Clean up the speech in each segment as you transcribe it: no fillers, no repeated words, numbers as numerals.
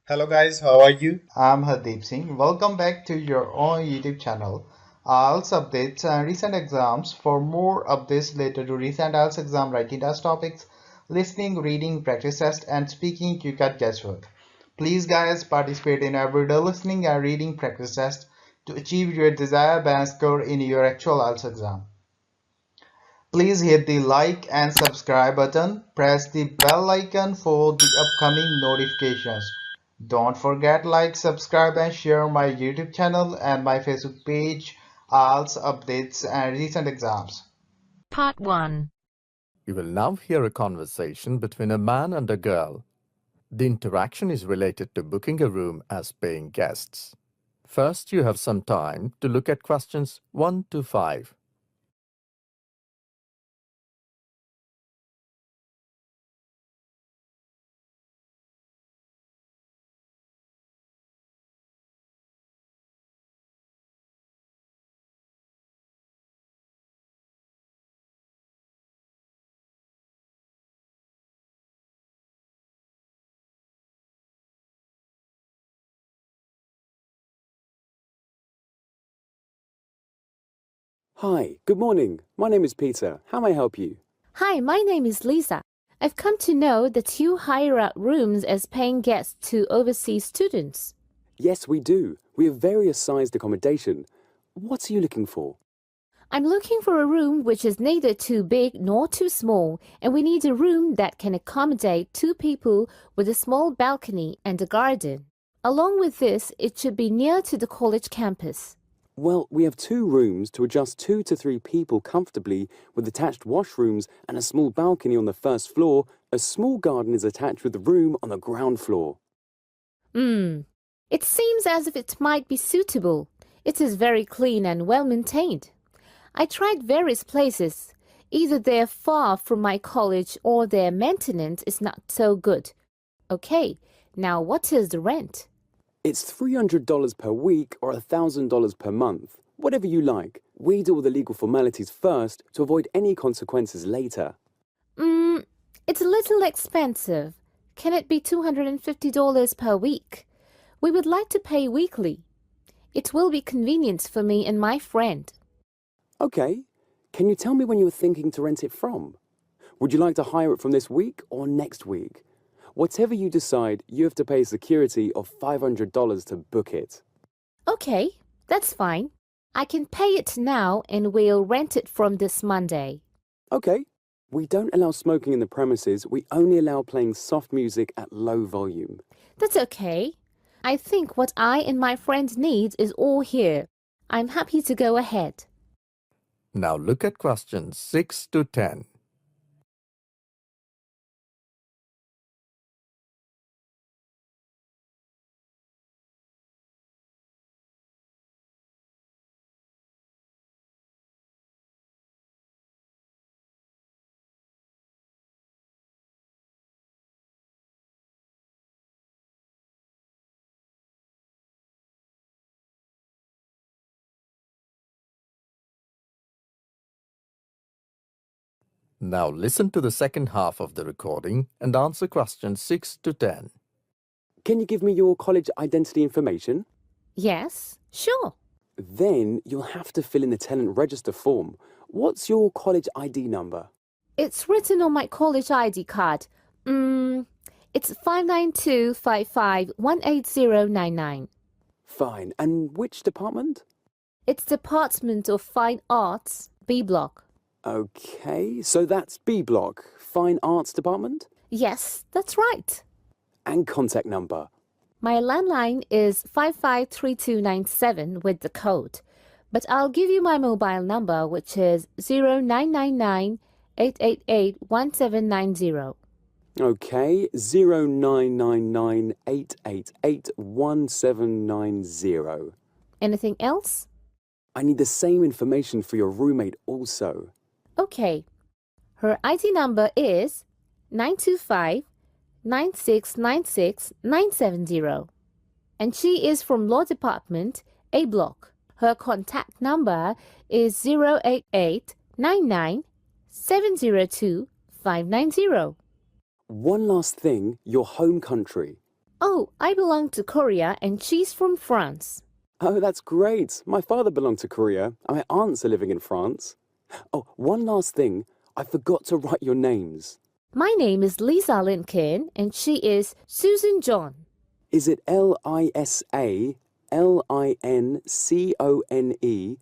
Hello guys, how are you? I'm Hardeep Singh. Welcome back to your own YouTube channel. IELTS updates and recent exams. For more updates related to recent IELTS exam writing test topics, listening, reading, practice test, and speaking, you got guesswork. Please, guys, participate in everyday listening and reading practice test to achieve your desired band score in your actual IELTS exam. Please hit the like and subscribe button. Press the bell icon for the upcoming notifications. Don't forget like, subscribe and share my YouTube channel and my Facebook page, IELTS updates and recent exams. Part 1. You will now hear a conversation between a man and a girl. The interaction is related to booking a room as paying guests. First, you have some time to look at questions 1 to 5. Hi, good morning. My name is Peter. How may I help you? Hi, my name is Lisa. I've come to know that you hire out rooms as paying guests to overseas students. Yes, we do. We have various sized accommodation. What are you looking for? I'm looking for a room which is neither too big nor too small, and we need a room that can accommodate 2 people with a small balcony and a garden. Along with this, it should be near to the college campus. Well, we have 2 rooms to adjust 2 to 3 people comfortably with attached washrooms and a small balcony on the first floor. A small garden is attached with the room on the ground floor. It seems as if it might be suitable. It is very clean and well maintained. I tried various places. Either they're far from my college or their maintenance is not so good. Okay, now what is the rent? It's $300 per week or $1,000 per month. Whatever you like. We do all the legal formalities first to avoid any consequences later. It's a little expensive. Can it be $250 per week? We would like to pay weekly. It will be convenient for me and my friend. Okay. Can you tell me when you were thinking to rent it from? Would you like to hire it from this week or next week? Whatever you decide, you have to pay security of $500 to book it. Okay, that's fine. I can pay it now and we'll rent it from this Monday. Okay. We don't allow smoking in the premises. We only allow playing soft music at low volume. That's okay. I think what I and my friend need is all here. I'm happy to go ahead. Now look at questions 6 to 10. Now listen to the second half of the recording and answer questions 6 to 10. Can you give me your college identity information? Yes, sure. Then you'll have to fill in the tenant register form. What's your college ID number? It's written on my college ID card. It's 59255180099. Fine. And which department? It's Department of Fine Arts, B Block. Okay, so that's B Block, Fine Arts Department? Yes, that's right. And contact number? My landline is 553297 with the code, but I'll give you my mobile number, which is 0999 888 1790. Okay, 0999 888 1790. Anything else? I need the same information for your roommate also. Okay. Her ID number is 925 9696 970. And she is from Law Department, A Block. Her contact number is 088 99 702 590. One last thing, your home country. Oh, I belong to Korea and she's from France. Oh, that's great. My father belonged to Korea and my aunts are living in France. Oh, one last thing. I forgot to write your names. My name is Lisa Lincoln and she is Susan John. Is it Lisa Lincone and Suzannejohn?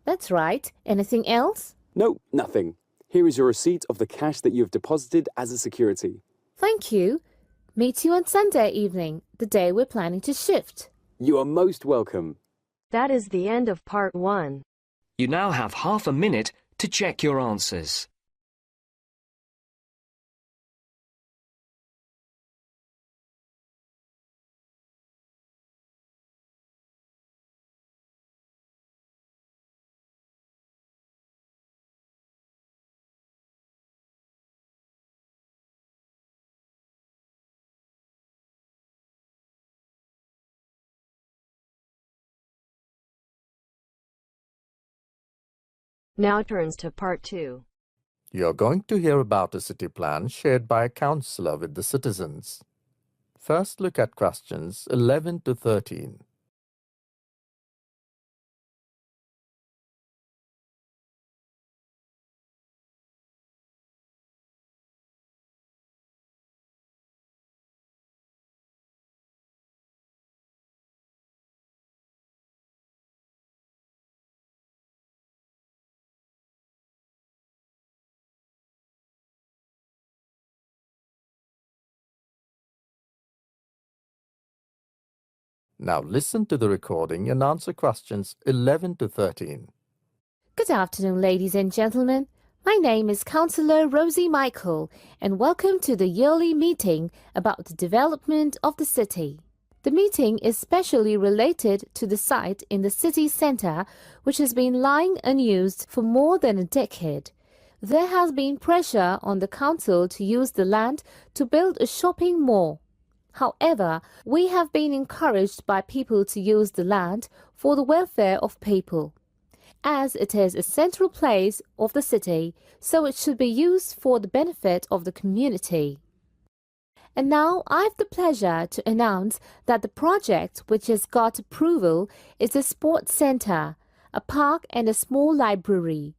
That's right. Anything else? No, nothing. Here is your receipt of the cash that you have deposited as a security. Thank you. Meet you on Sunday evening, the day we're planning to shift. You are most welcome. That is the end of part 1. You now have half a minute to check your answers. Now turns to part 2. You're going to hear about a city plan shared by a councillor with the citizens. First, look at questions 11 to 13. Now listen to the recording and answer questions 11 to 13. Good afternoon, ladies and gentlemen. My name is Councillor Rosie Michael, and welcome to the yearly meeting about the development of the city. The meeting is specially related to the site in the city centre, which has been lying unused for more than a decade. There has been pressure on the council to use the land to build a shopping mall. However, we have been encouraged by people to use the land for the welfare of people. As it is a central place of the city, so it should be used for the benefit of the community. And now I have the pleasure to announce that the project which has got approval is a sports centre, a park and a small library.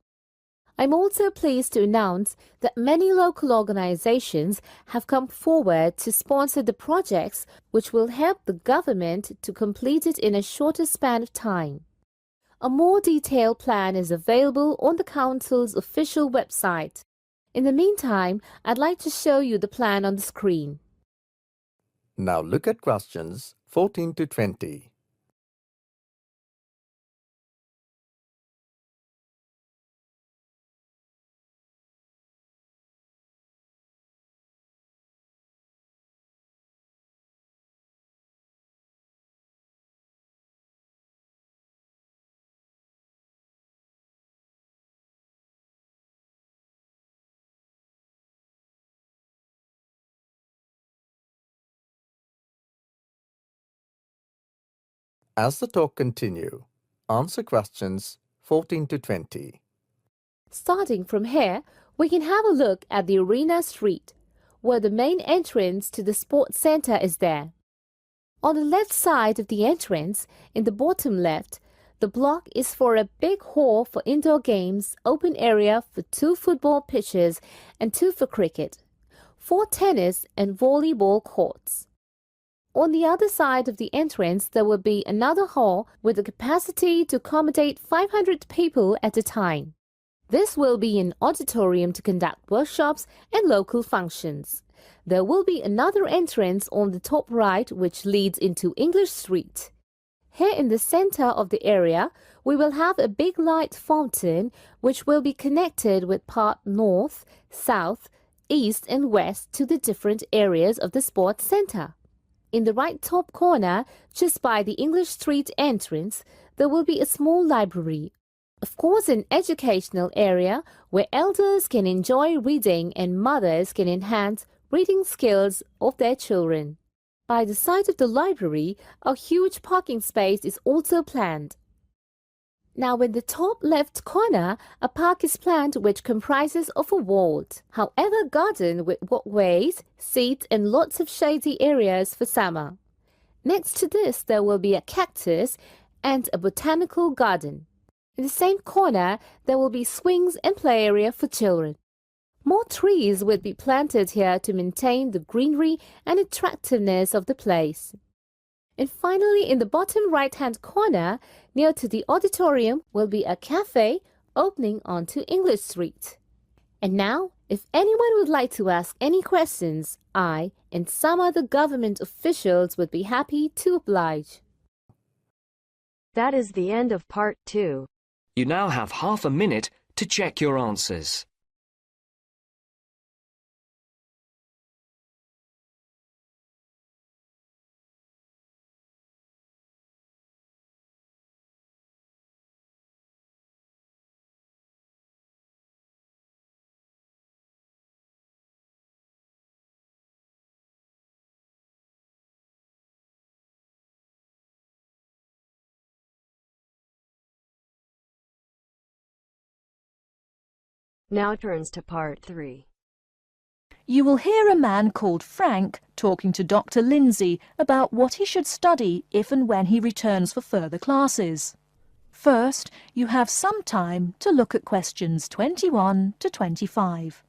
I'm also pleased to announce that many local organizations have come forward to sponsor the projects which will help the government to complete it in a shorter span of time. A more detailed plan is available on the Council's official website. In the meantime, I'd like to show you the plan on the screen. Now look at questions 14 to 20. As the talk continue, answer questions 14 to 20. Starting from here, we can have a look at the Arena Street, where the main entrance to the sports center is there. On the left side of the entrance, in the bottom left, the block is for a big hall for indoor games, open area for 2 football pitches and 2 for cricket, 4 tennis and volleyball courts. On the other side of the entrance, there will be another hall with the capacity to accommodate 500 people at a time. This will be an auditorium to conduct workshops and local functions. There will be another entrance on the top right which leads into English Street. Here in the center of the area, we will have a big light fountain which will be connected with part north, south, east and west to the different areas of the sports center. In the right top corner, just by the English Street entrance, there will be a small library. Of course, an educational area where elders can enjoy reading and mothers can enhance reading skills of their children. By the side of the library, a huge parking space is also planned. Now in the top left corner, a park is planned which comprises of a walled, however garden with walkways, seats and lots of shady areas for summer. Next to this there will be a cactus and a botanical garden. In the same corner there will be swings and play area for children. More trees would be planted here to maintain the greenery and attractiveness of the place. And finally, in the bottom right-hand corner, near to the auditorium, will be a cafe opening onto English Street. And now, if anyone would like to ask any questions, I and some other government officials would be happy to oblige. That is the end of part 2. You now have half a minute to check your answers. Now turns to part 3. You will hear a man called Frank talking to Dr. Lindsay about what he should study if and when he returns for further classes. First, you have some time to look at questions 21 to 25.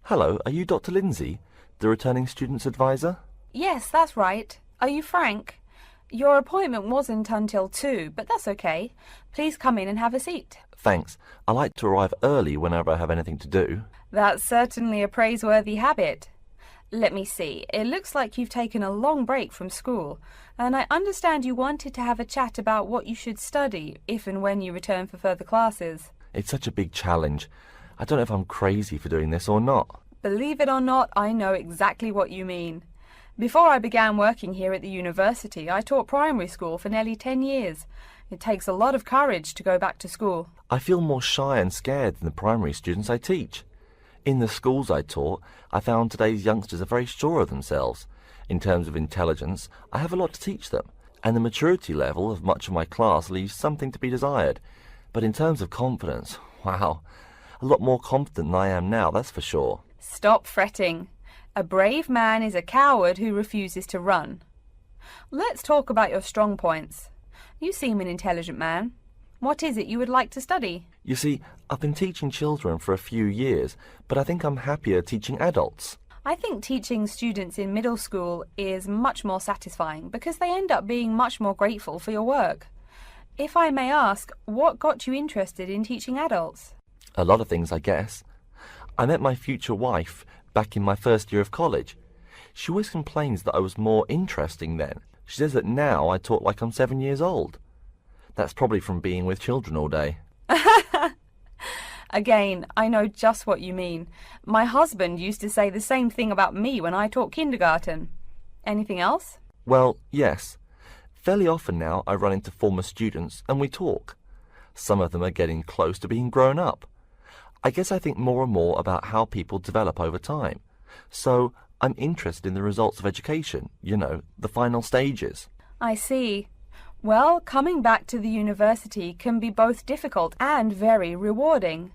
Hello, are you Dr. Lindsay, the returning student's advisor? Yes, that's right. Are you Frank? Your appointment wasn't until 2, but that's okay. Please come in and have a seat. Thanks. I like to arrive early whenever I have anything to do. That's certainly a praiseworthy habit. Let me see. It looks like you've taken a long break from school, and I understand you wanted to have a chat about what you should study if and when you return for further classes. It's such a big challenge. I don't know if I'm crazy for doing this or not. Believe it or not, I know exactly what you mean. Before I began working here at the university, I taught primary school for nearly 10 years. It takes a lot of courage to go back to school. I feel more shy and scared than the primary students I teach. In the schools I taught, I found today's youngsters are very sure of themselves. In terms of intelligence, I have a lot to teach them, and the maturity level of much of my class leaves something to be desired. But in terms of confidence, wow, a lot more confident than I am now, that's for sure. Stop fretting. A brave man is a coward who refuses to run. Let's talk about your strong points. You seem an intelligent man. What is it you would like to study? You see, I've been teaching children for a few years, but I think I'm happier teaching adults. I think teaching students in middle school is much more satisfying because they end up being much more grateful for your work. If I may ask, what got you interested in teaching adults? A lot of things, I guess. I met my future wife back in my first year of college. She always complains that I was more interesting then. She says that now I talk like I'm 7 years old. That's probably from being with children all day. Again, I know just what you mean. My husband used to say the same thing about me when I taught kindergarten. Anything else? Well, yes. Fairly often now I run into former students and we talk. Some of them are getting close to being grown up. I guess I think more and more about how people develop over time. So I'm interested in the results of education, you know, the final stages. I see. Well, coming back to the university can be both difficult and very rewarding.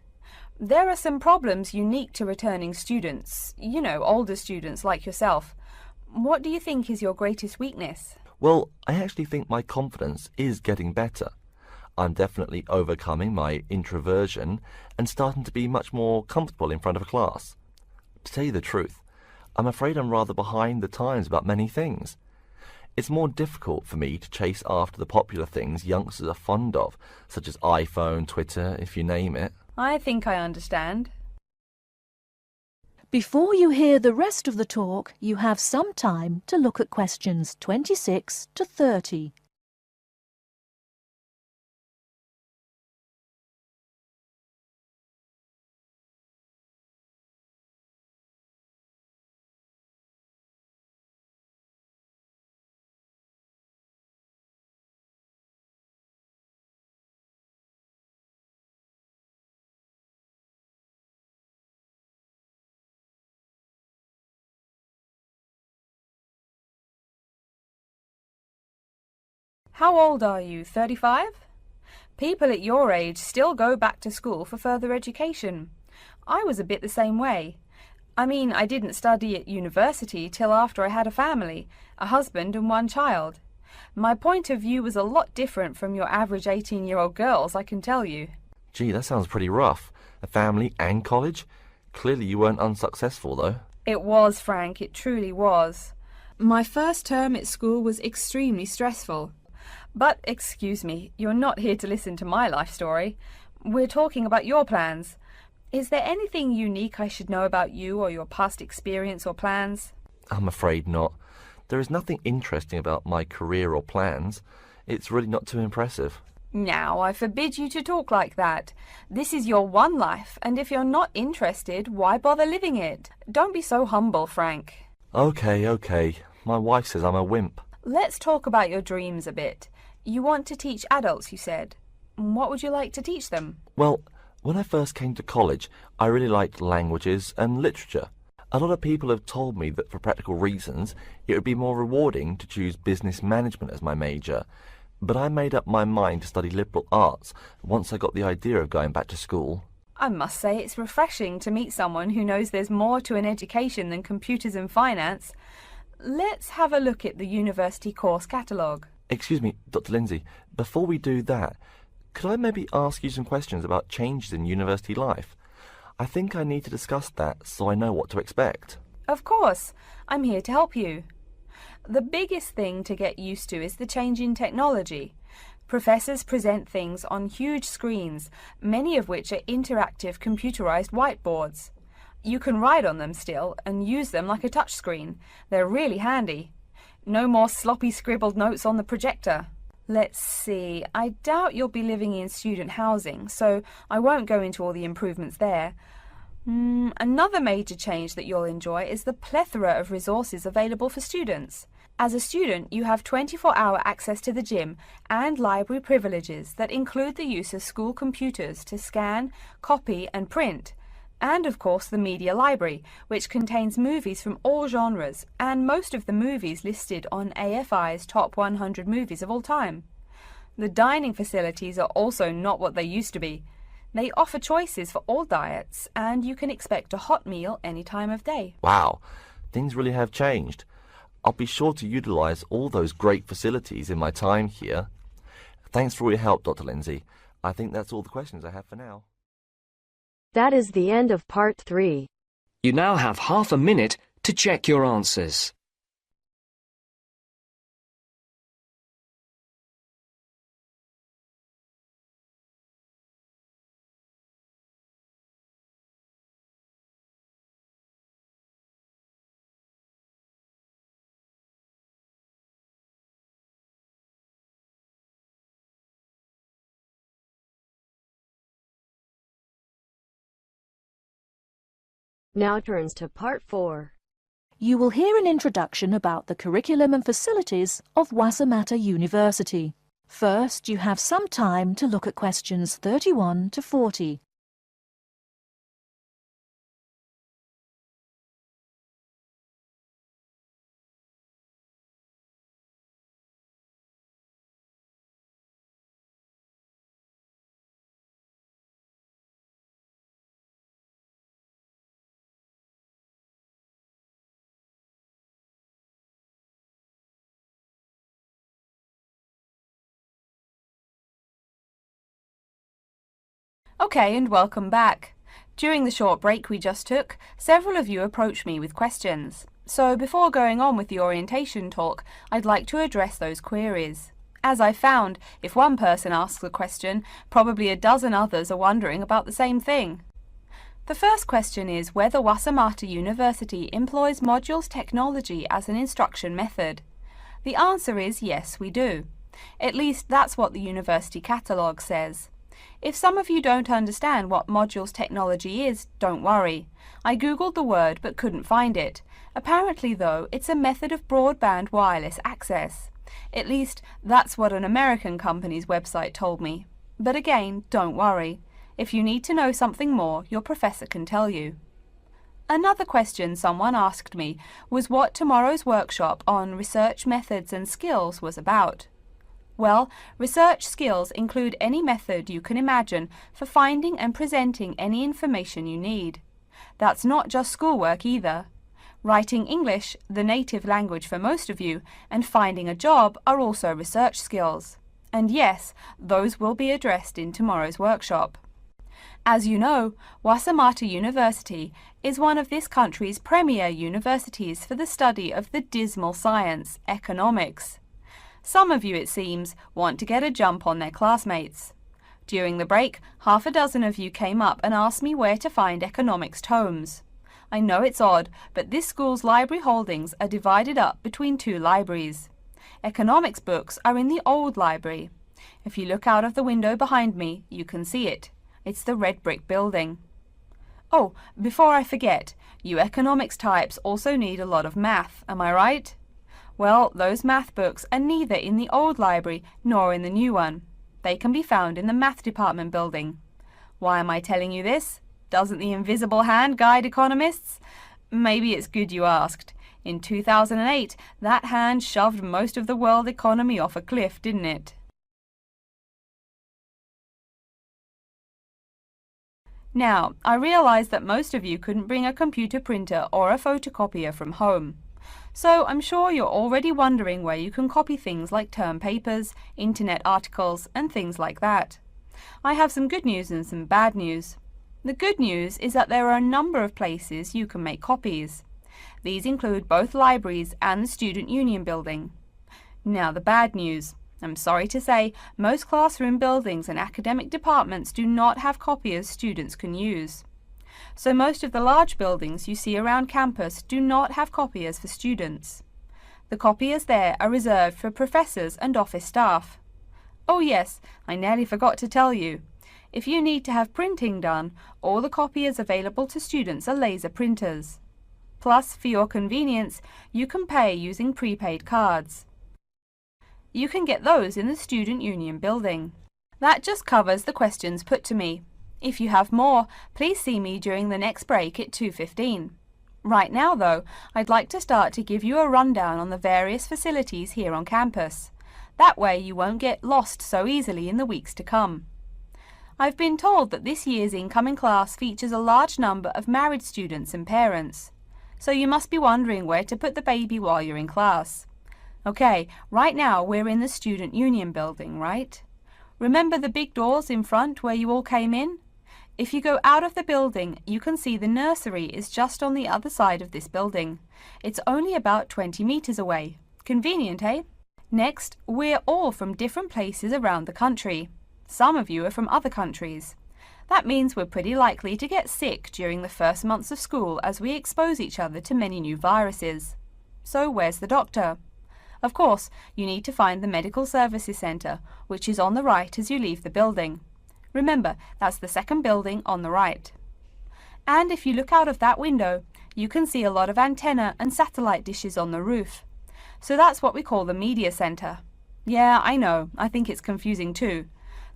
There are some problems unique to returning students, you know, older students like yourself. What do you think is your greatest weakness? Well, I actually think my confidence is getting better. I'm definitely overcoming my introversion and starting to be much more comfortable in front of a class. To tell you the truth, I'm afraid I'm rather behind the times about many things. It's more difficult for me to chase after the popular things youngsters are fond of, such as iPhone, Twitter, if you name it. I think I understand. Before you hear the rest of the talk, you have some time to look at questions 26 to 30. How old are you, 35? People at your age still go back to school for further education. I was a bit the same way. I mean, I didn't study at university till after I had a family, a husband and one child. My point of view was a lot different from your average 18-year-old girls, I can tell you. Gee, that sounds pretty rough. A family and college? Clearly you weren't unsuccessful, though. It was, Frank, it truly was. My first term at school was extremely stressful. But, excuse me, you're not here to listen to my life story. We're talking about your plans. Is there anything unique I should know about you or your past experience or plans? I'm afraid not. There is nothing interesting about my career or plans. It's really not too impressive. Now, I forbid you to talk like that. This is your one life, and if you're not interested, why bother living it? Don't be so humble, Frank. Okay. My wife says I'm a wimp. Let's talk about your dreams a bit. You want to teach adults, you said. What would you like to teach them? Well, when I first came to college, I really liked languages and literature. A lot of people have told me that for practical reasons, it would be more rewarding to choose business management as my major. But I made up my mind to study liberal arts once I got the idea of going back to school. I must say it's refreshing to meet someone who knows there's more to an education than computers and finance. Let's have a look at the university course catalogue. Excuse me, Dr. Lindsay, before we do that, could I maybe ask you some questions about changes in university life? I think I need to discuss that so I know what to expect. Of course, I'm here to help you. The biggest thing to get used to is the change in technology. Professors present things on huge screens, many of which are interactive computerized whiteboards. You can write on them still and use them like a touchscreen. They're really handy. No more sloppy scribbled notes on the projector. Let's see, I doubt you'll be living in student housing, so I won't go into all the improvements there. Another major change that you'll enjoy is the plethora of resources available for students. As a student, you have 24-hour access to the gym and library privileges that include the use of school computers to scan, copy and print. And of course the media library, which contains movies from all genres and most of the movies listed on AFI's top 100 movies of all time. The dining facilities are also not what they used to be. They offer choices for all diets and you can expect a hot meal any time of day. Wow, things really have changed. I'll be sure to utilize all those great facilities in my time here. Thanks for all your help, Dr. Lindsay. I think that's all the questions I have for now. That is the end of part 3. You now have half a minute to check your answers. Now turns to part 4. You will hear an introduction about the curriculum and facilities of Waitemata University. First, you have some time to look at questions 31 to 40. Okay, and welcome back. During the short break we just took, several of you approached me with questions. So before going on with the orientation talk, I'd like to address those queries. As I found, if one person asks a question, probably a dozen others are wondering about the same thing. The first question is whether Waitemata University employs modules technology as an instruction method. The answer is yes, we do. At least that's what the university catalogue says. If some of you don't understand what modules technology is, don't worry. I googled the word but couldn't find it. Apparently though, it's a method of broadband wireless access. At least that's what an American company's website told me. But again, don't worry. If you need to know something more, your professor can tell you. Another question someone asked me was what tomorrow's workshop on research methods and skills was about. Well, research skills include any method you can imagine for finding and presenting any information you need. That's not just schoolwork either. Writing English, the native language for most of you, and finding a job are also research skills. And yes, those will be addressed in tomorrow's workshop. As you know, Wasamata University is one of this country's premier universities for the study of the dismal science, economics. Some of you, it seems, want to get a jump on their classmates. During the break, half a dozen of you came up and asked me where to find economics tomes. I know it's odd, but this school's library holdings are divided up between two libraries. Economics books are in the old library. If you look out of the window behind me, you can see it. It's the red brick building. Oh, before I forget, you economics types also need a lot of math, am I right? Well, those math books are neither in the old library nor in the new one. They can be found in the math department building. Why am I telling you this? Doesn't the invisible hand guide economists? Maybe it's good you asked. In 2008, that hand shoved most of the world economy off a cliff, didn't it? Now, I realize that most of you couldn't bring a computer printer or a photocopier from home. So I'm sure you're already wondering where you can copy things like term papers, internet articles, and things like that. I have some good news and some bad news. The good news is that there are a number of places you can make copies. These include both libraries and the Student Union building. Now the bad news. I'm sorry to say, most classroom buildings and academic departments do not have copiers students can use. So most of the large buildings you see around campus do not have copiers for students. The copiers there are reserved for professors and office staff. Oh yes, I nearly forgot to tell you. If you need to have printing done, all the copiers available to students are laser printers. Plus, for your convenience, you can pay using prepaid cards. You can get those in the Student Union building. That just covers the questions put to me. If you have more, please see me during the next break at 2:15. Right now, though, I'd like to start to give you a rundown on the various facilities here on campus. That way you won't get lost so easily in the weeks to come. I've been told that this year's incoming class features a large number of married students and parents. So you must be wondering where to put the baby while you're in class. Okay, right now we're in the Student Union building, right? Remember the big doors in front where you all came in? If you go out of the building, you can see the nursery is just on the other side of this building. It's only about 20 meters away. Convenient, eh? Next, we're all from different places around the country. Some of you are from other countries. That means we're pretty likely to get sick during the first months of school as we expose each other to many new viruses. So where's the doctor? Of course, you need to find the Medical Services Centre, which is on the right as you leave the building. Remember, that's the second building on the right. And if you look out of that window, you can see a lot of antenna and satellite dishes on the roof. So that's what we call the Media Centre. Yeah, I know, I think it's confusing too.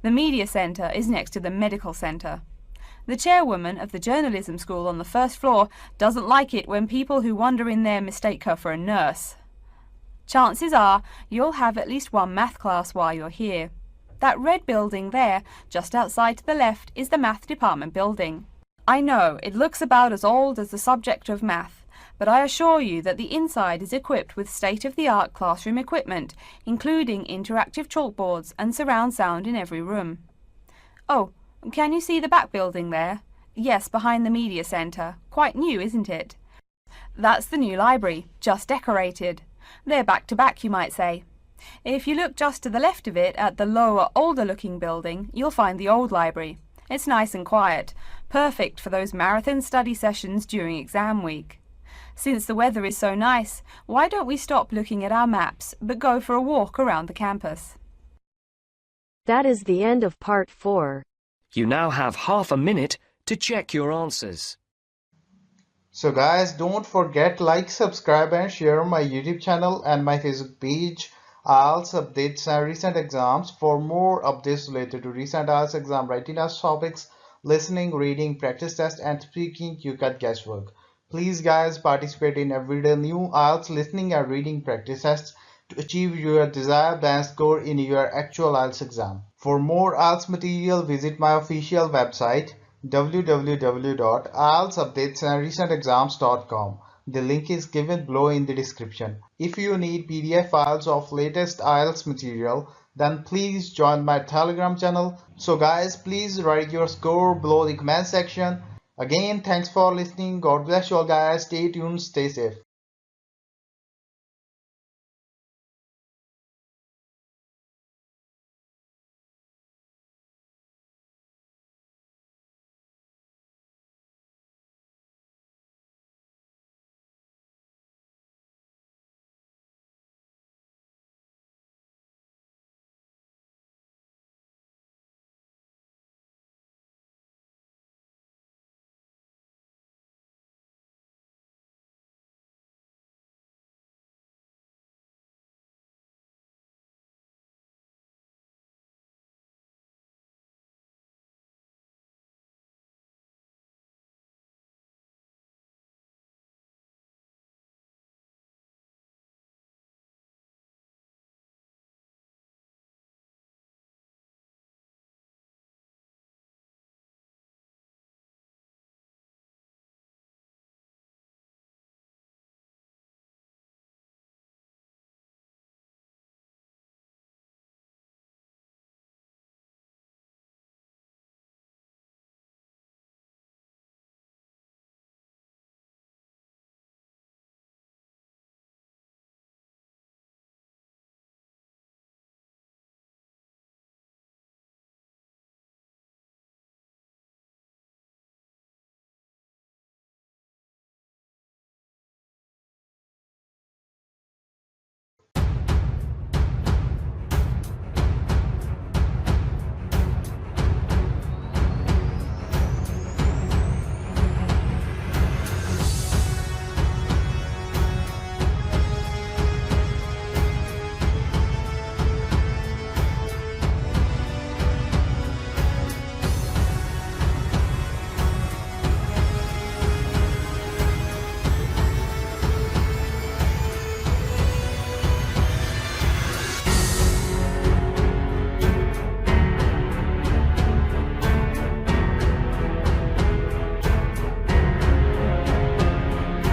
The Media Centre is next to the Medical Centre. The chairwoman of the journalism school on the first floor doesn't like it when people who wander in there mistake her for a nurse. Chances are you'll have at least one math class while you're here. That red building there, just outside to the left, is the math department building. I know, it looks about as old as the subject of math, but I assure you that the inside is equipped with state-of-the-art classroom equipment, including interactive chalkboards and surround sound in every room. Oh, can you see the back building there? Yes, behind the Media Centre. Quite new, isn't it? That's the new library, just decorated. They're back to back, you might say. If you look just to the left of it at the lower, older-looking building, you'll find the old library. It's nice and quiet, perfect for those marathon study sessions during exam week. Since the weather is so nice, why don't we stop looking at our maps, but go for a walk around the campus? That is the end of part 4. You now have half a minute to check your answers. So guys, don't forget like, subscribe and share my YouTube channel and my Facebook page. IELTS updates and recent exams. For more updates related to recent IELTS exam writing test topics, listening, reading, practice test and speaking, you got guesswork. Please guys, participate in everyday new IELTS listening and reading practice tests to achieve your desired band score in your actual IELTS exam. For more IELTS material, visit my official website www.ieltsupdatesandrecentexams.com. The link is given below in the description. If you need PDF files of latest IELTS material, then please join my Telegram channel. So guys, please write your score below the comment section. Again, thanks for listening. God bless you all guys. Stay tuned, stay safe.